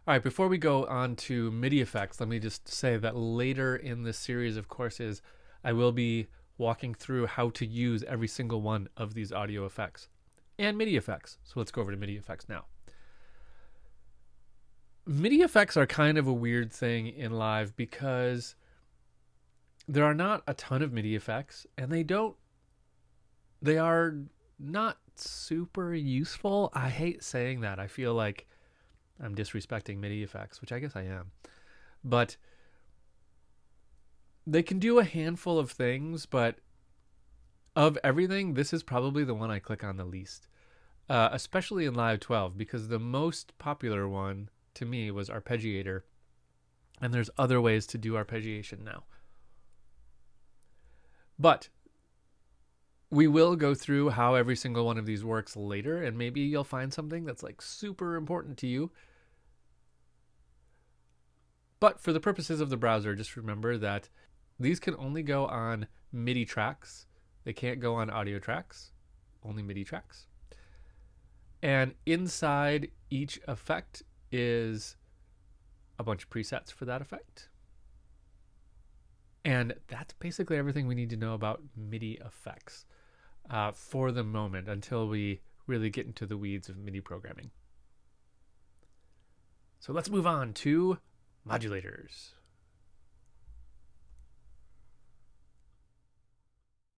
All right, before we go on to MIDI effects, let me just say that later in this series of courses, I will be walking through how to use every single one of these audio effects and MIDI effects. So let's go over to MIDI effects now. MIDI effects are kind of a weird thing in live because there are not a ton of MIDI effects, and they are not super useful. I hate saying that. I feel like I'm disrespecting MIDI effects, which I guess I am. But they can do a handful of things, but of everything, this is probably the one I click on the least, especially in Live 12, because the most popular one to me was arpeggiator, and there's other ways to do arpeggiation now. But we will go through how every single one of these works later, and maybe you'll find something that's like super important to you. But for the purposes of the browser, just remember that these can only go on MIDI tracks. They can't go on audio tracks, only MIDI tracks. And inside each effect is a bunch of presets for that effect. And that's basically everything we need to know about MIDI effects for the moment until we really get into the weeds of MIDI programming. So let's move on to modulators.